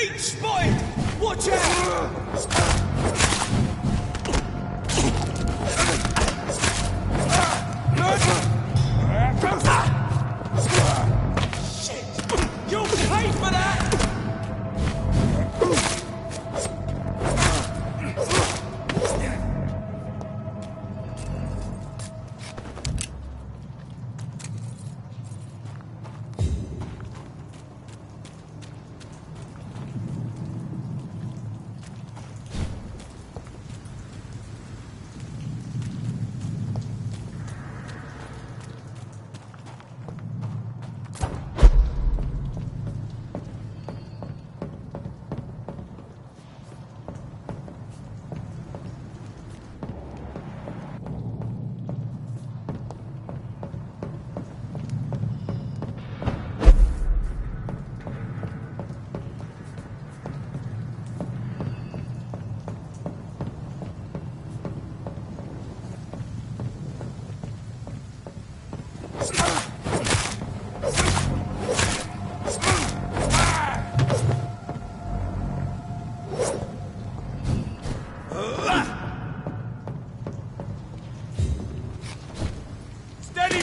Leech spotted! Watch out! Shit! You'll pay for that!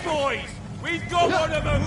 Boys, we've got one of them!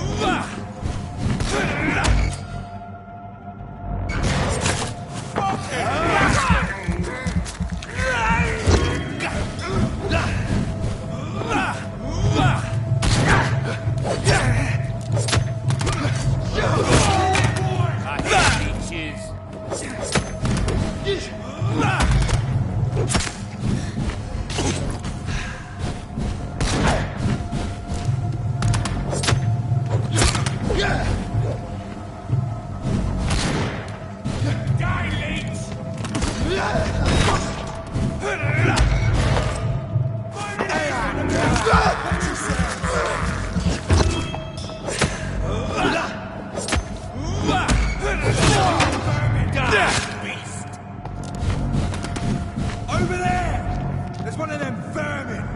Over there! There's one of them vermin!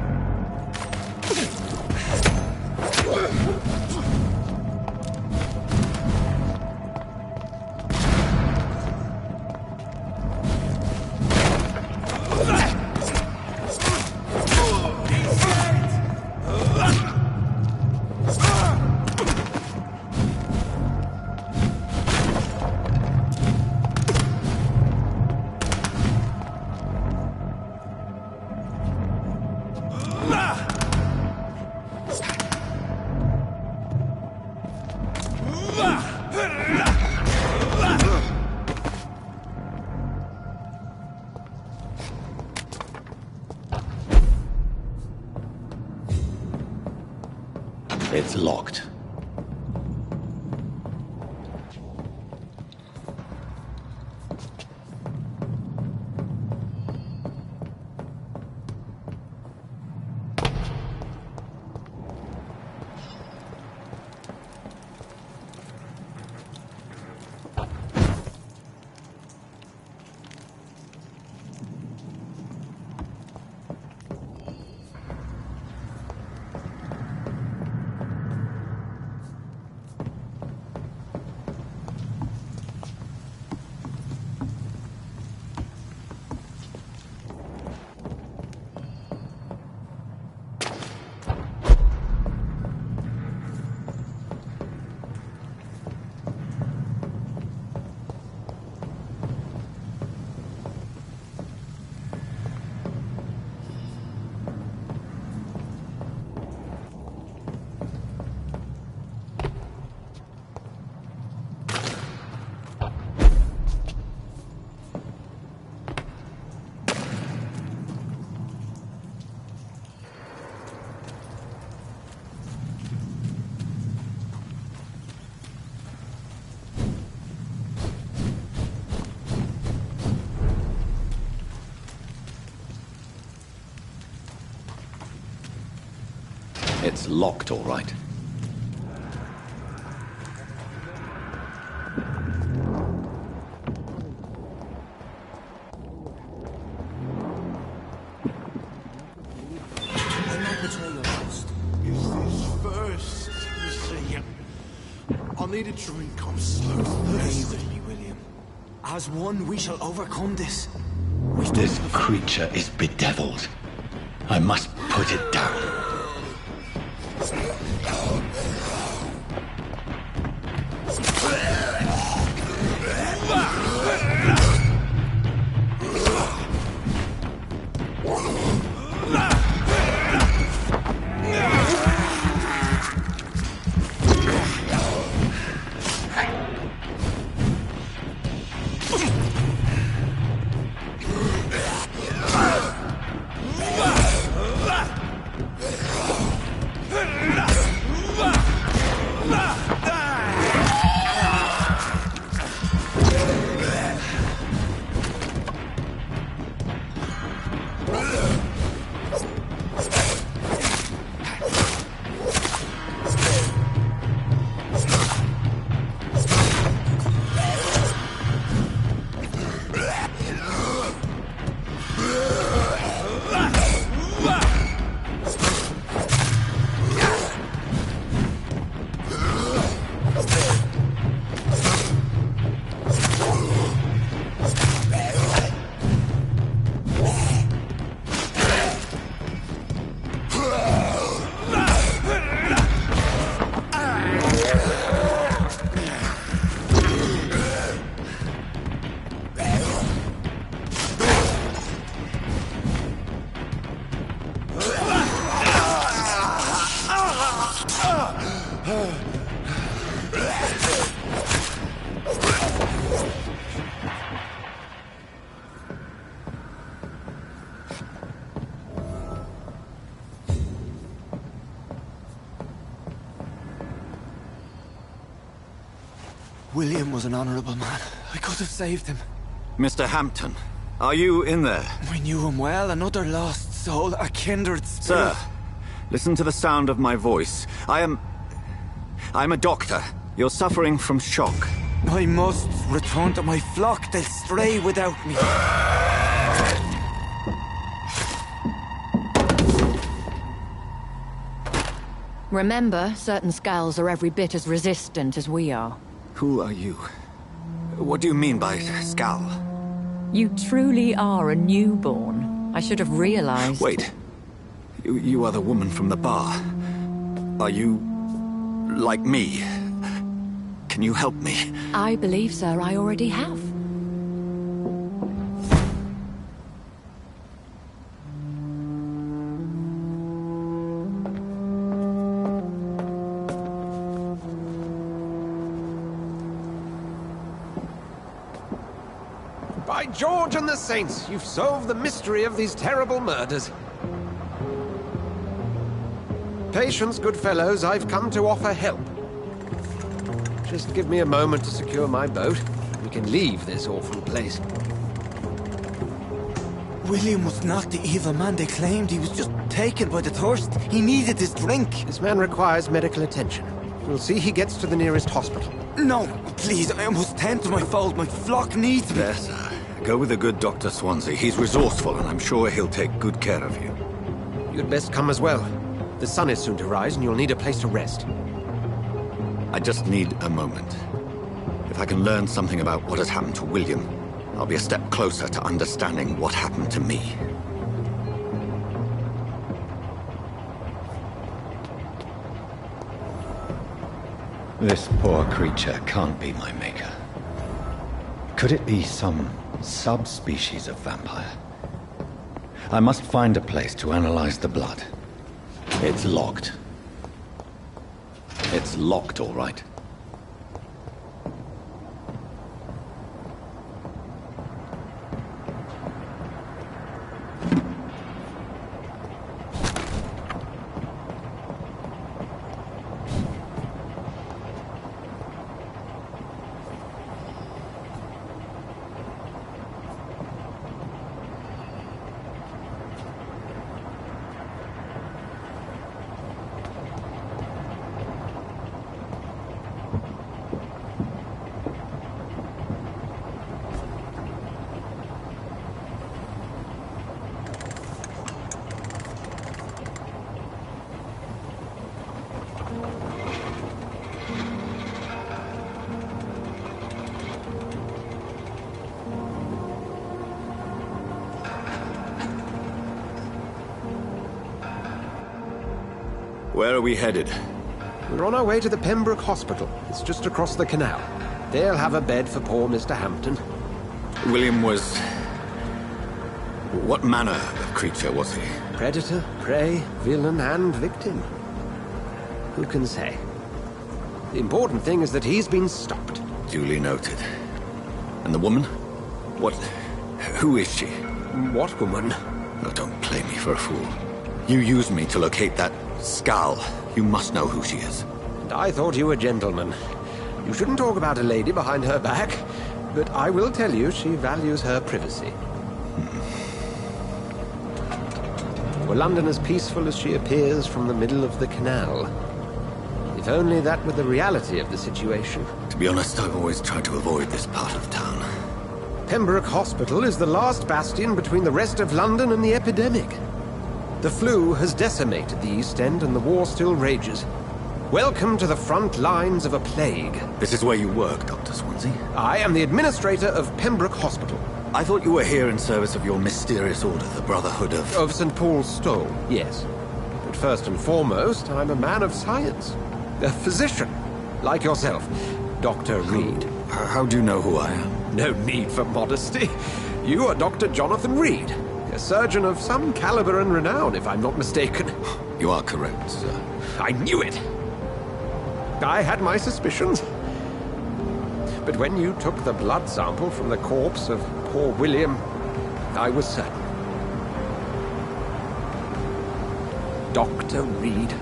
It's locked. It's locked, all right. I'll need a drink. I'm so thirsty. Stay with me, William. As one, we shall overcome this. This creature is bedeviled. I must put it down. William was an honorable man. I could have saved him. Mr. Hampton, are you in there? We knew him well, another lost soul, a kindred spirit. Sir, listen to the sound of my voice. I'm a doctor. You're suffering from shock. I must return to my flock. They'll stray without me. Remember, certain skulls are every bit as resistant as we are. Who are you? What do you mean by Skal? You truly are a newborn. I should have realized. Wait. You are the woman from the bar. Are you... like me? Can you help me? I believe, sir, I already have. By George and the Saints, you've solved the mystery of these terrible murders. Patience, good fellows, I've come to offer help. Just give me a moment to secure my boat. We can leave this awful place. William was not the evil man they claimed. He was just taken by the thirst. He needed his drink. This man requires medical attention. We'll see he gets to the nearest hospital. No, please, I must tend to my fold. My flock needs me. Yes, sir. Go with the good Dr. Swansea. He's resourceful, and I'm sure he'll take good care of you. You'd best come as well. The sun is soon to rise, and you'll need a place to rest. I just need a moment. If I can learn something about what has happened to William, I'll be a step closer to understanding what happened to me. This poor creature can't be my maker. Could it be some subspecies of vampire? I must find a place to analyze the blood. It's locked. It's locked, all right. Where are we headed? We're on our way to the Pembroke Hospital. It's just across the canal. They'll have a bed for poor Mr. Hampton. William was... What manner of creature was he? Predator, prey, villain, and victim. Who can say? The important thing is that he's been stopped. Duly noted. And the woman? What... Who is she? What woman? Oh, don't play me for a fool. You used me to locate that skull. You must know who she is. And I thought you a gentleman. You shouldn't talk about a lady behind her back, but I will tell you she values her privacy. Were London as peaceful as she appears from the middle of the canal? If only that were the reality of the situation. To be honest, I've always tried to avoid this part of town. Pembroke Hospital is the last bastion between the rest of London and the epidemic. The flu has decimated the East End and the war still rages. Welcome to the front lines of a plague. This is where you work, Dr. Swansea? I am the administrator of Pembroke Hospital. I thought you were here in service of your mysterious order, the Brotherhood of... Of St. Paul's Stole, yes. But first and foremost, I'm a man of science. A physician, like yourself, Dr. Reed. How do you know who I am? No need for modesty. You are Dr. Jonathan Reed, a surgeon of some caliber and renown, if I'm not mistaken. You are correct, sir. I knew it! I had my suspicions. But when you took the blood sample from the corpse of poor William, I was certain. Dr. Reed.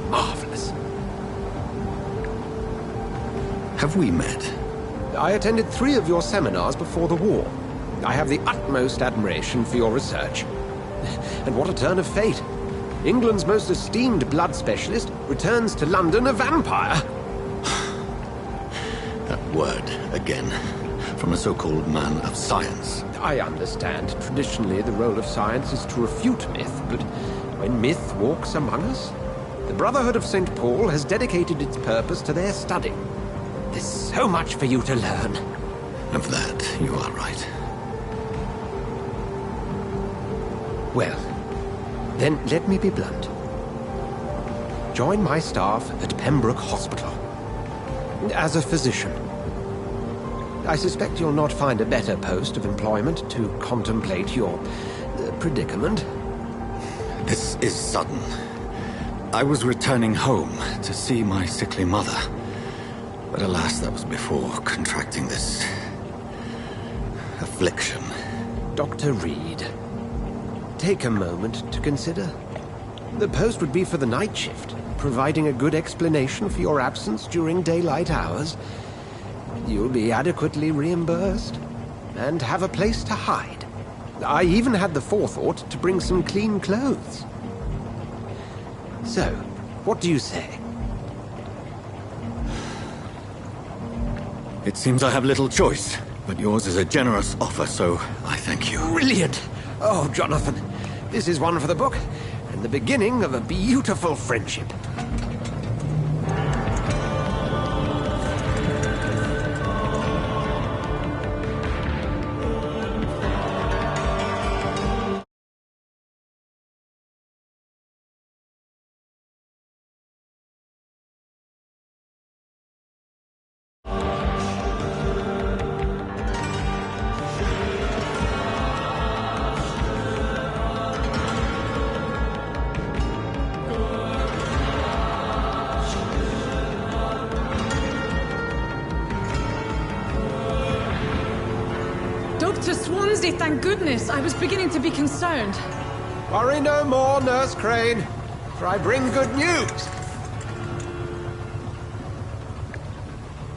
Marvelous. Have we met? I attended 3 of your seminars before the war. I have the utmost admiration for your research. And what a turn of fate. England's most esteemed blood specialist returns to London a vampire. That word, again. From a so-called man of science. I understand. Traditionally, the role of science is to refute myth, but when myth walks among us, the Brotherhood of St. Paul has dedicated its purpose to their study. There's so much for you to learn. Of that, you are right. Well, then let me be blunt. Join my staff at Pembroke Hospital. As a physician. I suspect you'll not find a better post of employment to contemplate your predicament. This is sudden. I was returning home to see my sickly mother. But alas, that was before contracting this... affliction. Dr. Reed, take a moment to consider. The post would be for the night shift, providing a good explanation for your absence during daylight hours. You'll be adequately reimbursed, and have a place to hide. I even had the forethought to bring some clean clothes. So, what do you say? It seems I have little choice, but yours is a generous offer, so I thank you. Brilliant! Oh, Jonathan, this is one for the book, and the beginning of a beautiful friendship. Dr. Swansea, thank goodness. I was beginning to be concerned. Worry no more, Nurse Crane, for I bring good news.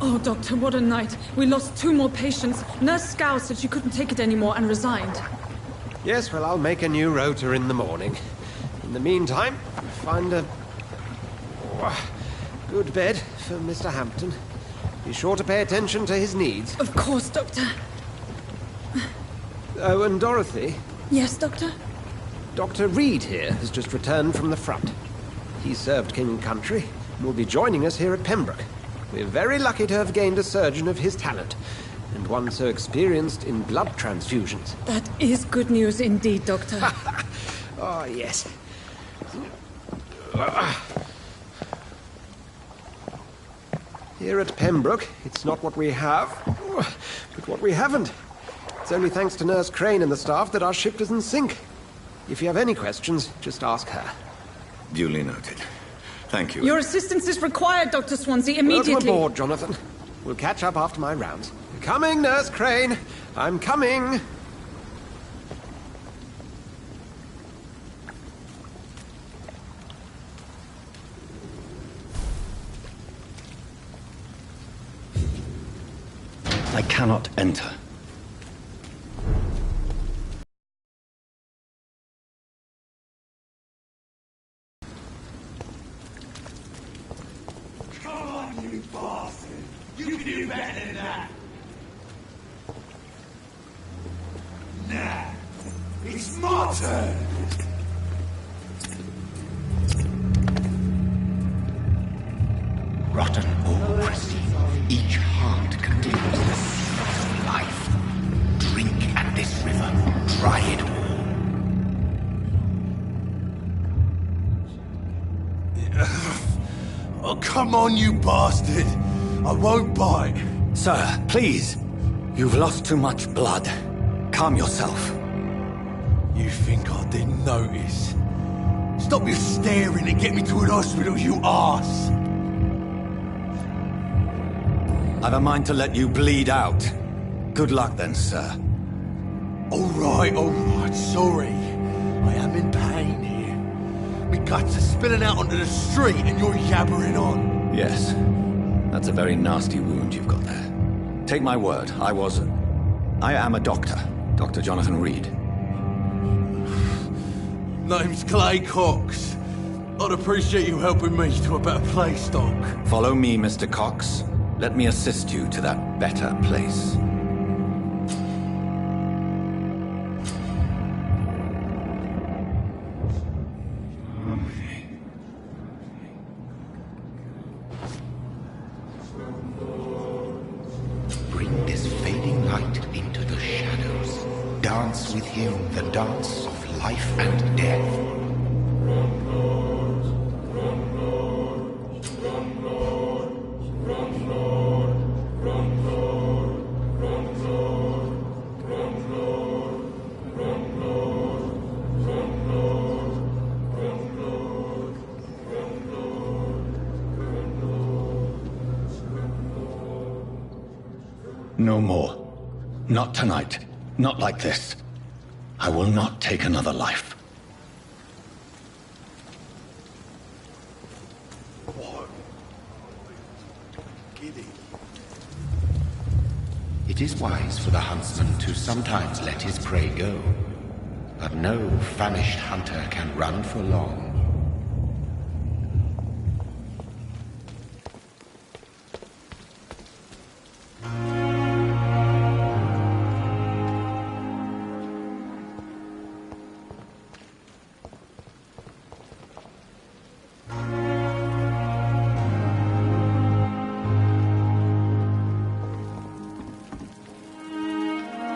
Oh, Doctor, what a night. We lost 2 more patients. Nurse Scow said she couldn't take it anymore and resigned. Yes, well, I'll make a new rota in the morning. In the meantime, find a... good bed for Mr. Hampton. Be sure to pay attention to his needs. Of course, Doctor. Oh, and Dorothy? Yes, Doctor? Dr. Reed here has just returned from the front. He served King and Country and will be joining us here at Pembroke. We're very lucky to have gained a surgeon of his talent, and one so experienced in blood transfusions. That is good news indeed, Doctor. Oh, yes. Here at Pembroke, it's not what we have, but what we haven't. It's only thanks to Nurse Crane and the staff that our ship doesn't sink. If you have any questions, just ask her. Duly noted. Thank you. Your assistance is required, Dr. Swansea, immediately. Welcome aboard, Jonathan. We'll catch up after my rounds. Coming, Nurse Crane. I'm coming. I cannot enter. Come on, you bastard! You can do better than that! Nah, it's my turn! Rotten oppressive, each heart contains the seed of life. Drink at this river, try it all. Oh, come on, you bastard! I won't bite! Sir, please. You've lost too much blood. Calm yourself. You think I didn't notice? Stop your staring and get me to an hospital, you arse! I've a mind to let you bleed out. Good luck then, sir. Alright, sorry. I am in pain here. My guts are spilling out onto the street and you're yabbering on. Yes. That's a very nasty wound you've got there. Take my word, I am a doctor. Dr. Jonathan Reed. Name's Clay Cox. I'd appreciate you helping me to a better place, Doc. Follow me, Mr. Cox. Let me assist you to that better place. Bring this fading light into the shadows. Dance with him the dance of life and death. No more. Not tonight. Not like this. I will not take another life. It is wise for the huntsman to sometimes let his prey go, but no famished hunter can run for long.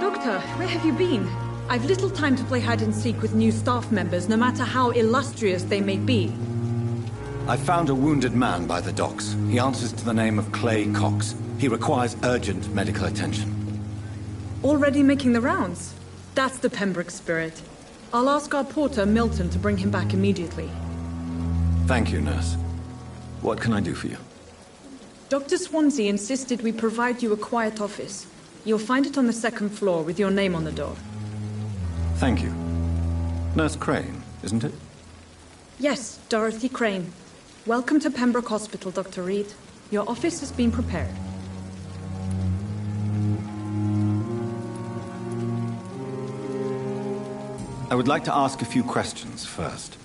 Doctor, where have you been? I've little time to play hide-and-seek with new staff members, no matter how illustrious they may be. I found a wounded man by the docks. He answers to the name of Clay Cox. He requires urgent medical attention. Already making the rounds? That's the Pembroke spirit. I'll ask our porter, Milton, to bring him back immediately. Thank you, nurse. What can I do for you? Dr. Swansea insisted we provide you a quiet office. You'll find it on the second floor with your name on the door. Thank you. Nurse Crane, isn't it? Yes, Dorothy Crane. Welcome to Pembroke Hospital, Dr. Reed. Your office has been prepared. I would like to ask a few questions first.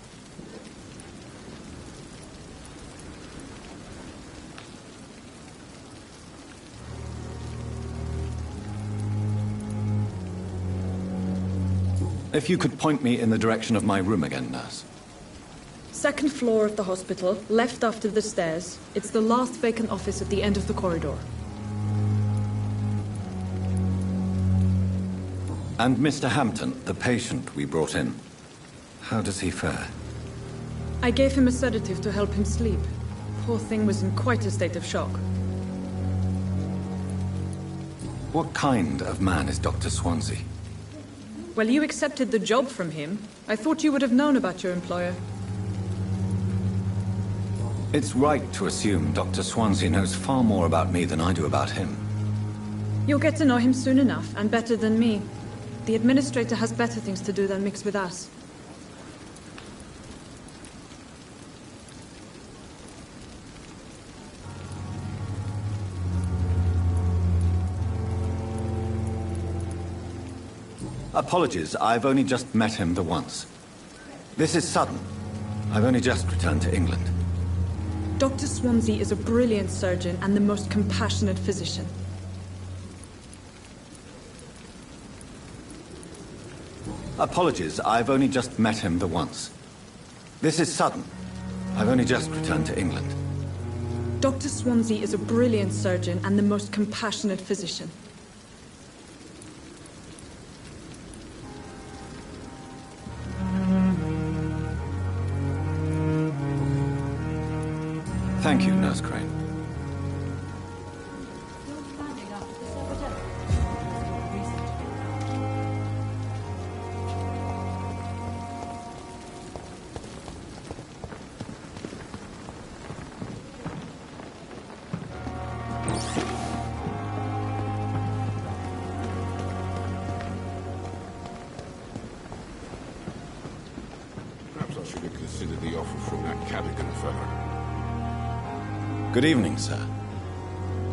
If you could point me in the direction of my room again, nurse. Second floor of the hospital, left after the stairs. It's the last vacant office at the end of the corridor. And Mr. Hampton, the patient we brought in. How does he fare? I gave him a sedative to help him sleep. Poor thing was in quite a state of shock. What kind of man is Dr. Swansea? Well, you accepted the job from him. I thought you would have known about your employer. It's right to assume Dr. Swansea knows far more about me than I do about him. You'll get to know him soon enough, and better than me. The administrator has better things to do than mix with us. Apologies, I've only just met him the once. This is sudden. I've only just returned to England. Dr. Swansea is a brilliant surgeon and the most compassionate physician. Apologies, I've only just met him the once. This is sudden. I've only just returned to England. Dr. Swansea is a brilliant surgeon and the most compassionate physician. Thank you, Nurse Crane. Perhaps I should have considered the offer from that Cadogan fellow. Good evening, sir.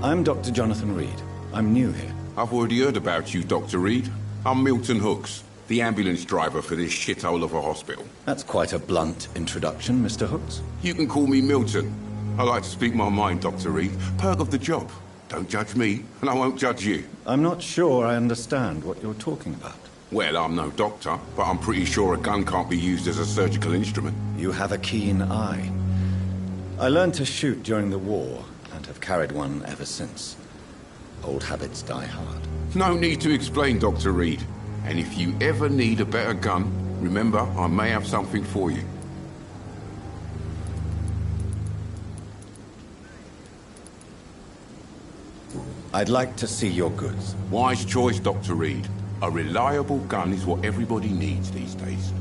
I'm Dr. Jonathan Reed. I'm new here. I've already heard about you, Dr. Reed. I'm Milton Hooks, the ambulance driver for this shithole of a hospital. That's quite a blunt introduction, Mr. Hooks. You can call me Milton. I like to speak my mind, Dr. Reed. Perk of the job. Don't judge me, and I won't judge you. I'm not sure I understand what you're talking about. Well, I'm no doctor, but I'm pretty sure a gun can't be used as a surgical instrument. You have a keen eye. I learned to shoot during the war, and have carried one ever since. Old habits die hard. No need to explain, Dr. Reed. And if you ever need a better gun, remember, I may have something for you. I'd like to see your goods. Wise choice, Dr. Reed. A reliable gun is what everybody needs these days.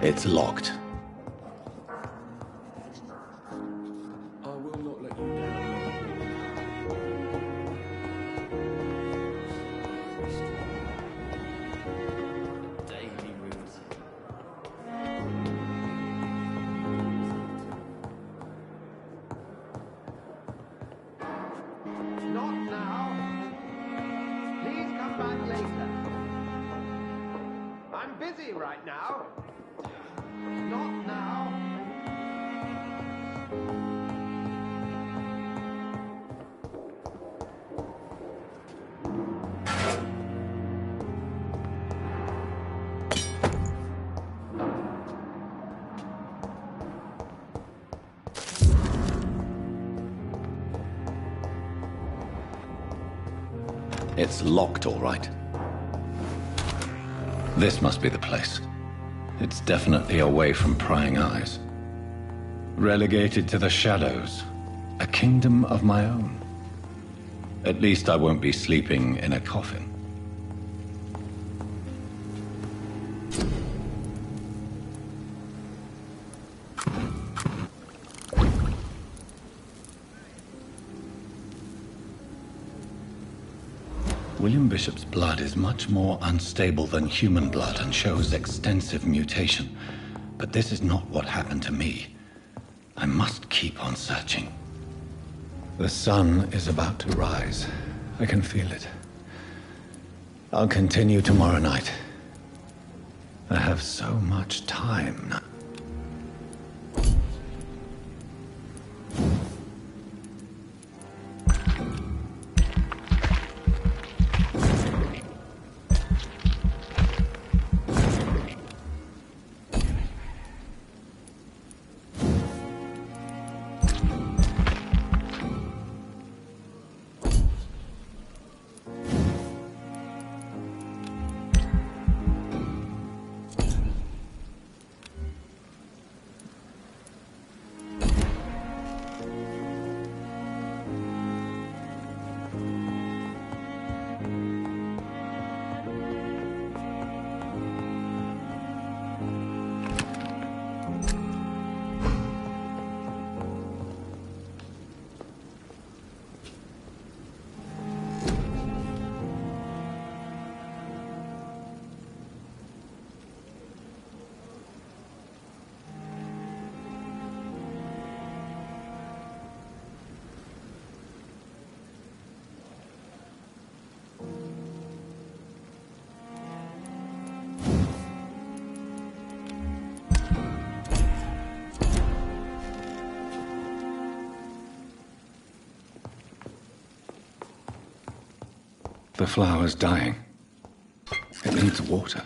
It's locked. I will not let you down. Daily routine. I'm busy right now. Not now. It's locked, all right. This must be the place. It's definitely away from prying eyes. Relegated to the shadows. A kingdom of my own. At least I won't be sleeping in a coffin. William Bishop's blood is much more unstable than human blood and shows extensive mutation. But this is not what happened to me. I must keep on searching. The sun is about to rise. I can feel it. I'll continue tomorrow night. I have so much time now. The flower's dying. It needs water.